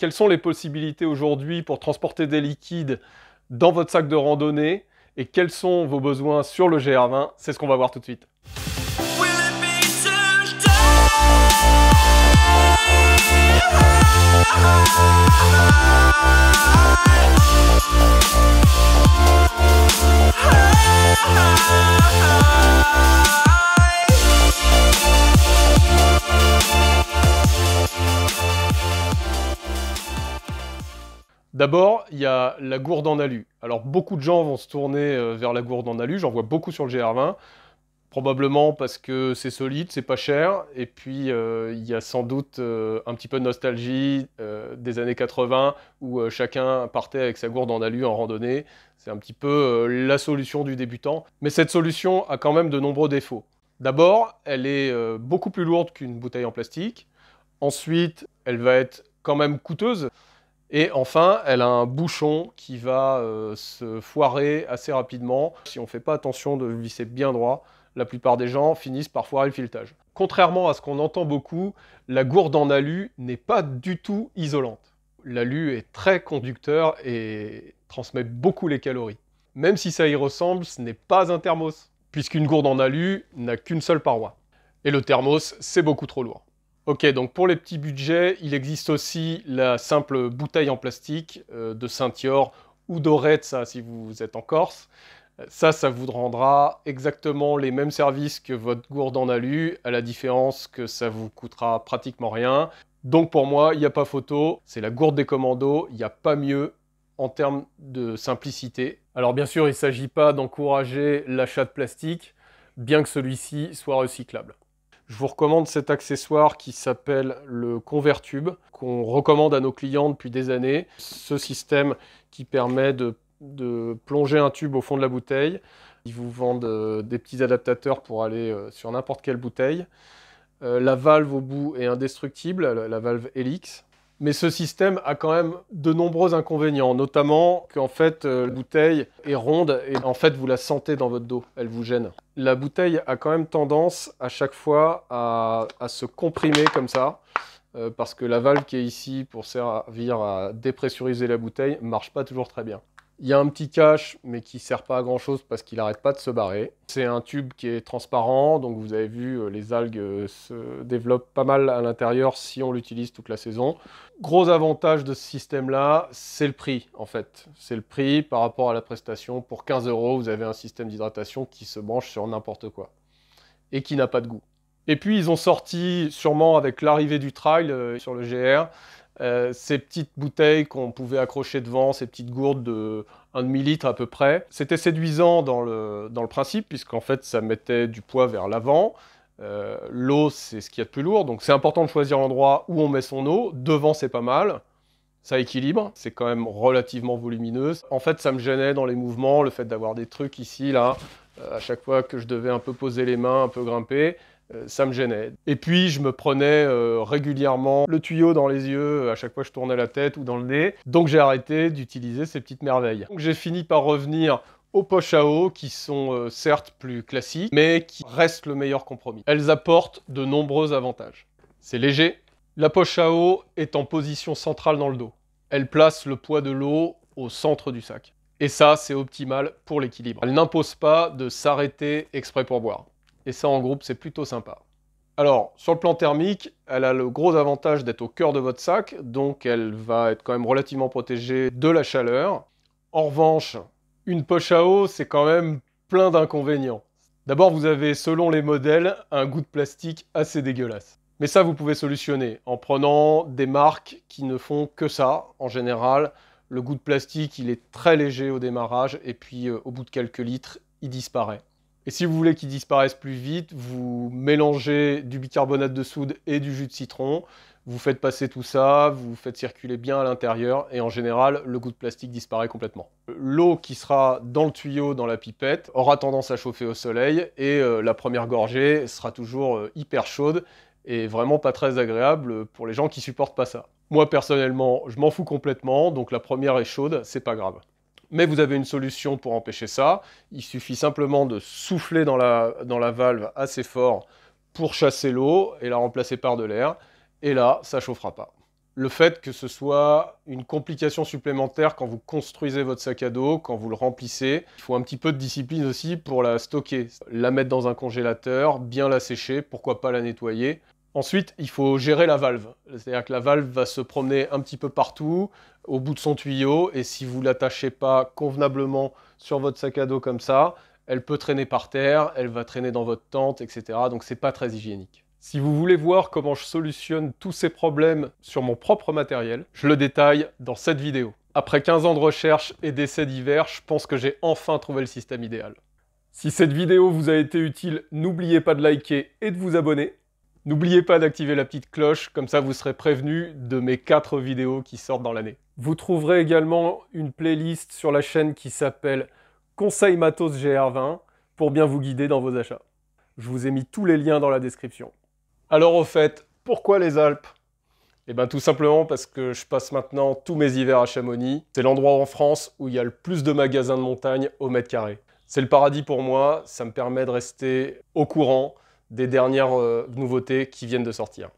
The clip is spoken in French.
Quelles sont les possibilités aujourd'hui pour transporter des liquides dans votre sac de randonnée et quels sont vos besoins sur le GR20? C'est ce qu'on va voir tout de suite. D'abord, il y a la gourde en alu. Alors, beaucoup de gens vont se tourner vers la gourde en alu. J'en vois beaucoup sur le GR20. Probablement parce que c'est solide, c'est pas cher. Et puis, il y a sans doute un petit peu de nostalgie des années 80 où chacun partait avec sa gourde en alu en randonnée. C'est un petit peu la solution du débutant. Mais cette solution a quand même de nombreux défauts. D'abord, elle est beaucoup plus lourde qu'une bouteille en plastique. Ensuite, elle va être quand même coûteuse. Et enfin, elle a un bouchon qui va se foirer assez rapidement. Si on ne fait pas attention de visser bien droit, la plupart des gens finissent par foirer le filetage. Contrairement à ce qu'on entend beaucoup, la gourde en alu n'est pas du tout isolante. L'alu est très conducteur et transmet beaucoup les calories. Même si ça y ressemble, ce n'est pas un thermos, puisqu'une gourde en alu n'a qu'une seule paroi. Et le thermos, c'est beaucoup trop lourd. Ok, donc pour les petits budgets, il existe aussi la simple bouteille en plastique de Saint-Yor ou d'Orezza si vous êtes en Corse. Ça vous rendra exactement les mêmes services que votre gourde en alu, à la différence que ça vous coûtera pratiquement rien. Donc pour moi, il n'y a pas photo, c'est la gourde des commandos, il n'y a pas mieux en termes de simplicité. Alors bien sûr, il ne s'agit pas d'encourager l'achat de plastique, bien que celui-ci soit recyclable. Je vous recommande cet accessoire qui s'appelle le Convertube, qu'on recommande à nos clients depuis des années. Ce système qui permet de plonger un tube au fond de la bouteille. Ils vous vendent des petits adaptateurs pour aller sur n'importe quelle bouteille. La valve au bout est indestructible, la valve Helix. Mais ce système a quand même de nombreux inconvénients, notamment qu'en fait la bouteille est ronde et en fait vous la sentez dans votre dos, elle vous gêne. La bouteille a quand même tendance à chaque fois à se comprimer comme ça, parce que la valve qui est ici pour servir à dépressuriser la bouteille ne marche pas toujours très bien. Il y a un petit cache, mais qui ne sert pas à grand chose parce qu'il n'arrête pas de se barrer. C'est un tube qui est transparent, donc vous avez vu, les algues se développent pas mal à l'intérieur si on l'utilise toute la saison. Gros avantage de ce système-là, c'est le prix en fait. C'est le prix par rapport à la prestation. Pour 15 €, vous avez un système d'hydratation qui se branche sur n'importe quoi et qui n'a pas de goût. Et puis ils ont sorti, sûrement avec l'arrivée du trail sur le GR, ces petites bouteilles qu'on pouvait accrocher devant, ces petites gourdes de 1,5 litre à peu près. C'était séduisant dans le principe, puisqu'en fait ça mettait du poids vers l'avant. L'eau, c'est ce qu'il y a de plus lourd, donc c'est important de choisir l'endroit où on met son eau. Devant, c'est pas mal, ça équilibre, c'est quand même relativement volumineux. En fait, ça me gênait dans les mouvements, le fait d'avoir des trucs ici, là, à chaque fois que je devais un peu poser les mains, un peu grimper. Ça me gênait. Et puis, je me prenais régulièrement le tuyau dans les yeux à chaque fois que je tournais la tête ou dans le nez. Donc, j'ai arrêté d'utiliser ces petites merveilles. Donc, j'ai fini par revenir aux poches à eau qui sont certes plus classiques, mais qui restent le meilleur compromis. Elles apportent de nombreux avantages. C'est léger. La poche à eau est en position centrale dans le dos. Elle place le poids de l'eau au centre du sac. Et ça, c'est optimal pour l'équilibre. Elle n'impose pas de s'arrêter exprès pour boire. Et ça, en groupe, c'est plutôt sympa. Alors, sur le plan thermique, elle a le gros avantage d'être au cœur de votre sac, donc elle va être quand même relativement protégée de la chaleur. En revanche, une poche à eau, c'est quand même plein d'inconvénients. D'abord, vous avez, selon les modèles, un goût de plastique assez dégueulasse. Mais ça, vous pouvez solutionner en prenant des marques qui ne font que ça. En général, le goût de plastique, il est très léger au démarrage, et puis au bout de quelques litres, il disparaît. Et si vous voulez qu'il disparaisse plus vite, vous mélangez du bicarbonate de soude et du jus de citron, vous faites passer tout ça, vous faites circuler bien à l'intérieur, et en général, le goût de plastique disparaît complètement. L'eau qui sera dans le tuyau, dans la pipette, aura tendance à chauffer au soleil, et la première gorgée sera toujours hyper chaude, et vraiment pas très agréable pour les gens qui supportent pas ça. Moi, personnellement, je m'en fous complètement, donc la première est chaude, c'est pas grave. Mais vous avez une solution pour empêcher ça. Il suffit simplement de souffler dans la valve assez fort pour chasser l'eau et la remplacer par de l'air. Et là, ça ne chauffera pas. le fait que ce soit une complication supplémentaire quand vous construisez votre sac à dos, quand vous le remplissez. Il faut un petit peu de discipline aussi pour la stocker. La mettre dans un congélateur, bien la sécher, pourquoi pas la nettoyer. Ensuite, il faut gérer la valve. C'est-à-dire que la valve va se promener un petit peu partout, au bout de son tuyau, et si vous ne l'attachez pas convenablement sur votre sac à dos comme ça, elle peut traîner par terre, elle va traîner dans votre tente, etc. Donc c'est pas très hygiénique. Si vous voulez voir comment je solutionne tous ces problèmes sur mon propre matériel, je le détaille dans cette vidéo. Après 15 ans de recherche et d'essais divers, je pense que j'ai enfin trouvé le système idéal. Si cette vidéo vous a été utile, n'oubliez pas de liker et de vous abonner. N'oubliez pas d'activer la petite cloche, comme ça vous serez prévenu de mes 4 vidéos qui sortent dans l'année. Vous trouverez également une playlist sur la chaîne qui s'appelle Conseil Matos GR20 pour bien vous guider dans vos achats. Je vous ai mis tous les liens dans la description. Alors au fait, pourquoi les Alpes? Eh bien tout simplement parce que je passe maintenant tous mes hivers à Chamonix. C'est l'endroit en France où il y a le plus de magasins de montagne au mètre carré. C'est le paradis pour moi, ça me permet de rester au courant des dernières nouveautés qui viennent de sortir.